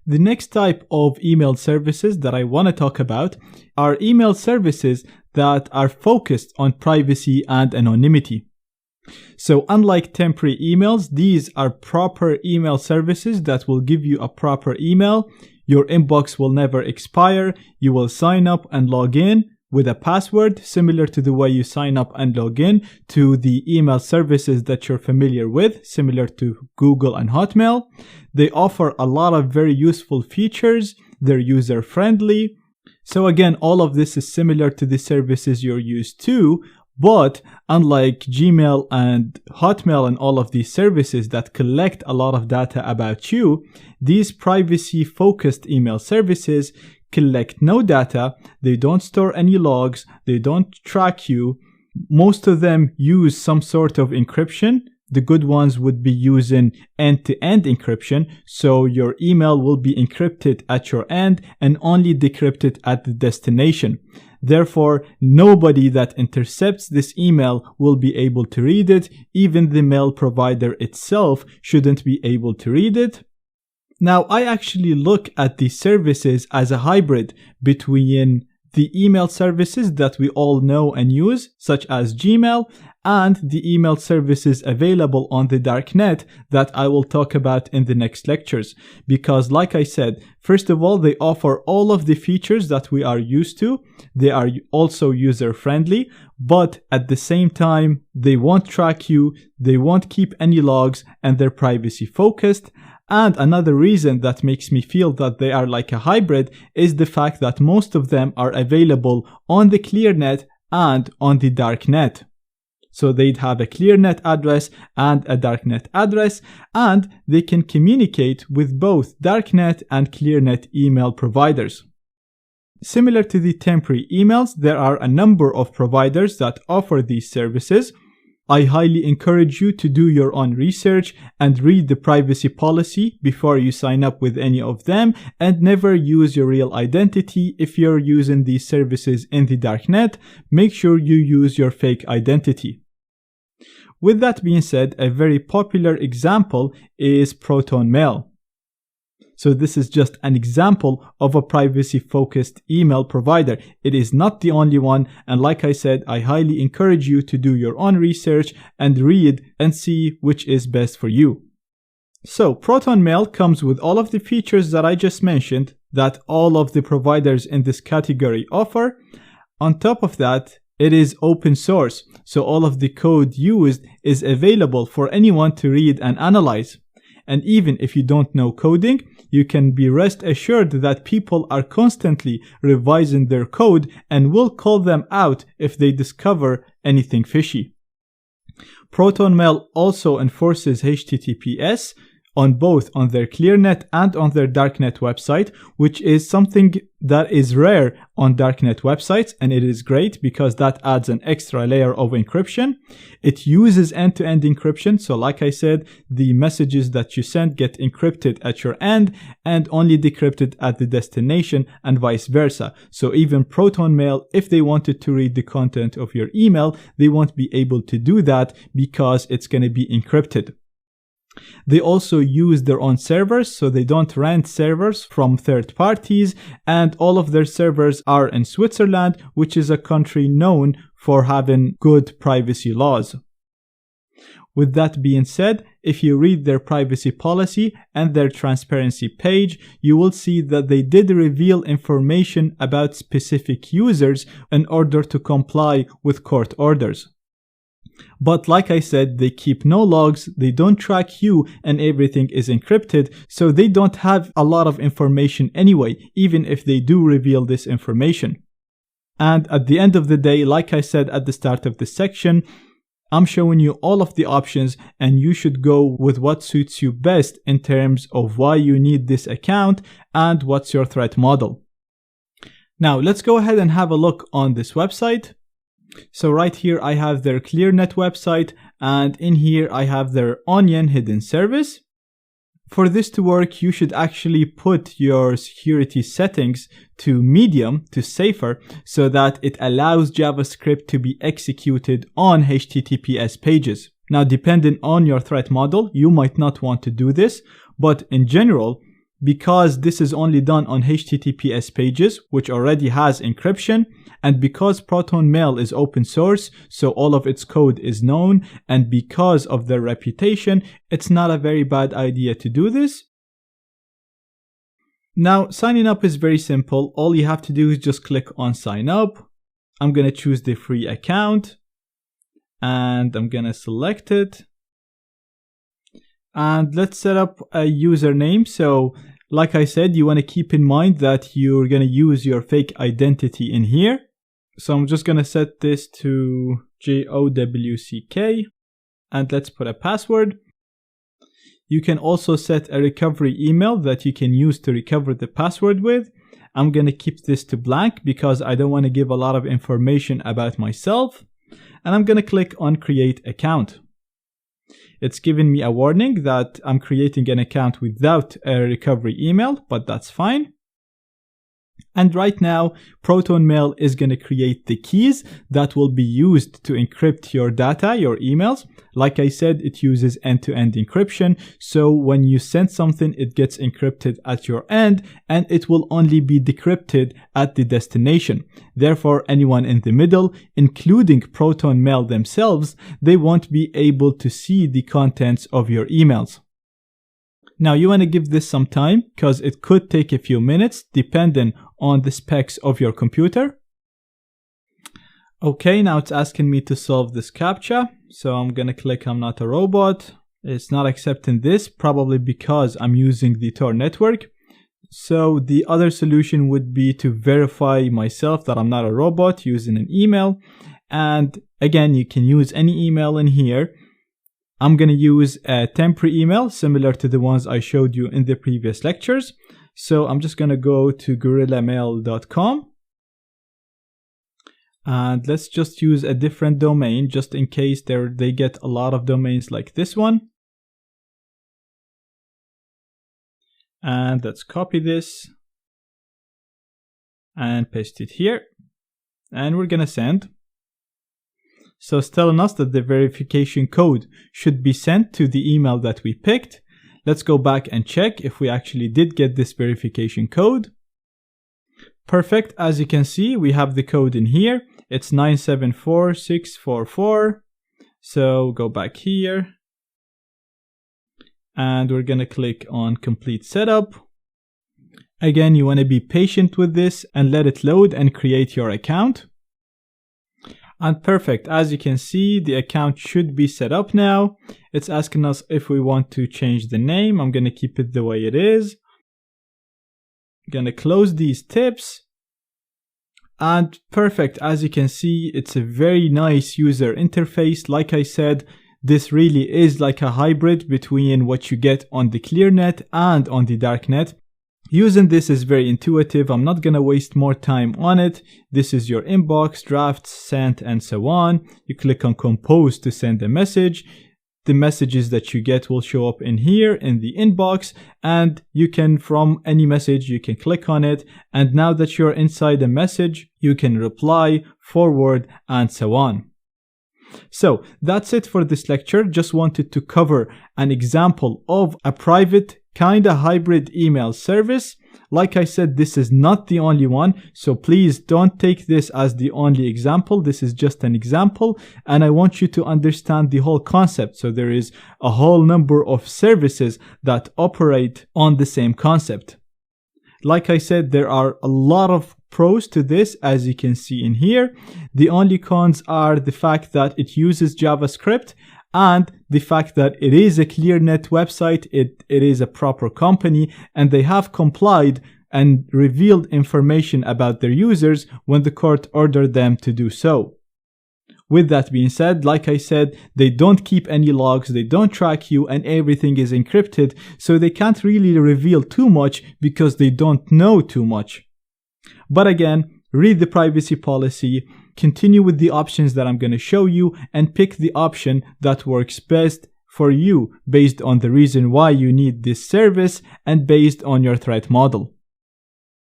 The next type of email services that I want to talk about are email services that are focused on privacy and anonymity. So unlike temporary emails, these are proper email services that will give you a proper email. Your inbox will never expire. You will sign up and log in with a password similar to the way you sign up and log in to the email services that you're familiar with, similar to Google and Hotmail. They offer a lot of very useful features. They're user friendly. So again, all of this is similar to the services you're used to, but unlike Gmail and Hotmail and all of these services that collect a lot of data about you, these privacy-focused email services collect no data. They don't store any logs. They don't track you. Most of them use some sort of encryption. The good ones would be using end-to-end encryption, so your email will be encrypted at your end and only decrypted at the destination. Therefore, nobody that intercepts this email will be able to read it. Even the mail provider itself shouldn't be able to read it. Now, I actually look at these services as a hybrid between the email services that we all know and use, such as Gmail, and the email services available on the darknet that I will talk about in the next lectures. Because like I said, first of all, they offer all of the features that we are used to. They are also user-friendly, but at the same time, they won't track you, they won't keep any logs, and they're privacy-focused. And another reason that makes me feel that they are like a hybrid is the fact that most of them are available on the ClearNet and on the darknet. So they'd have a ClearNet address and a darknet address, and they can communicate with both darknet and ClearNet email providers. Similar to the temporary emails, there are a number of providers that offer these services. I highly encourage you to do your own research and read the privacy policy before you sign up with any of them, and never use your real identity if you're using these services in the darknet. Make sure you use your fake identity. With that being said, a very popular example is ProtonMail. So this is just an example of a privacy-focused email provider. It is not the only one, and like I said, I highly encourage you to do your own research and read and see which is best for you. So ProtonMail comes with all of the features that I just mentioned that all of the providers in this category offer. On top of that, it is open source, so all of the code used is available for anyone to read and analyze. And even if you don't know coding, you can be rest assured that people are constantly revising their code and will call them out if they discover anything fishy. ProtonMail also enforces HTTPS on both on their ClearNet and on their darknet website, which is something that is rare on darknet websites, and it is great because that adds an extra layer of encryption. It uses end-to-end encryption, so like I said, the messages that you send get encrypted at your end and only decrypted at the destination, and vice versa. So even ProtonMail, if they wanted to read the content of your email, they won't be able to do that because it's going to be encrypted. They also use their own servers, so they don't rent servers from third parties, and all of their servers are in Switzerland, which is a country known for having good privacy laws. With that being said, if you read their privacy policy and their transparency page, you will see that they did reveal information about specific users in order to comply with court orders. But like I said, they keep no logs, they don't track you, and everything is encrypted, so they don't have a lot of information anyway, even if they do reveal this information. And at the end of the day, like I said at the start of this section, I'm showing you all of the options, and you should go with what suits you best in terms of why you need this account and what's your threat model. Now let's go ahead and have a look on this website. So right here I have their ClearNet website, and in here I have their Onion hidden service. For this to work, you should actually put your security settings to medium, to safer, so that it allows JavaScript to be executed on HTTPS pages. Now, depending on your threat model, you might not want to do this, but in general, because this is only done on HTTPS pages, which already has encryption, and because ProtonMail is open source, so all of its code is known, and because of their reputation, it's not a very bad idea to do this. Now, signing up is very simple. All you have to do is just click on sign up. I'm going to choose the free account, and I'm going to select it. And let's set up a username. So like I said, you want to keep in mind that you're going to use your fake identity in here. So I'm just going to set this to JOWCK, and let's put a password. You can also set a recovery email that you can use to recover the password with. I'm going to keep this to blank because I don't want to give a lot of information about myself. And I'm going to click on create account. It's giving me a warning that I'm creating an account without a recovery email, but that's fine. And right now, ProtonMail is going to create the keys that will be used to encrypt your data, your emails. Like I said, it uses end-to-end encryption. So when you send something, it gets encrypted at your end, and it will only be decrypted at the destination. Therefore, anyone in the middle, including ProtonMail themselves, they won't be able to see the contents of your emails. Now you want to give this some time because it could take a few minutes depending on the specs of your computer. Okay, now it's asking me to solve this CAPTCHA. So I'm going to click I'm not a robot. It's not accepting this, probably because I'm using the Tor network. So the other solution would be to verify myself that I'm not a robot using an email. And again, you can use any email in here. I'm going to use a temporary email similar to the ones I showed you in the previous lectures. So I'm just going to go to gorillamail.com. And let's just use a different domain just in case they get a lot of domains like this one. And let's copy this and paste it here. And we're going to send. So it's telling us that the verification code should be sent to the email that we picked. Let's go back and check if we actually did get this verification code. Perfect. As you can see, we have the code in here. It's 974644. So go back here. And we're going to click on complete setup. Again, you want to be patient with this and let it load and create your account. And perfect, as you can see, the account should be set up now. It's asking us if we want to change the name. I'm going to keep it the way it is. I'm going to close these tips. And perfect, as you can see, it's a very nice user interface. Like I said, this really is like a hybrid between what you get on the ClearNet and on the darknet. Using this is very intuitive. I'm not going to waste more time on it. This is your inbox, drafts, sent, and so on. You click on compose to send a message. The messages that you get will show up in here in the inbox, and you can, from any message, you can click on it. And now that you're inside a message, you can reply, forward, and so on. So that's it for this lecture. Just wanted to cover an example of a private kind of hybrid email service. Like I said, this is not the only one, so please don't take this as the only example. This is just an example, and I want you to understand the whole concept. So there is a whole number of services that operate on the same concept. Like I said, there are a lot of pros to this, as you can see in here. The only cons are the fact that it uses JavaScript and the fact that it is a ClearNet website, it is a proper company, and they have complied and revealed information about their users when the court ordered them to do so. With that being said, like I said, they don't keep any logs, they don't track you, and everything is encrypted, so they can't really reveal too much because they don't know too much. But again, read the privacy policy, continue with the options that I'm going to show you, and pick the option that works best for you based on the reason why you need this service and based on your threat model.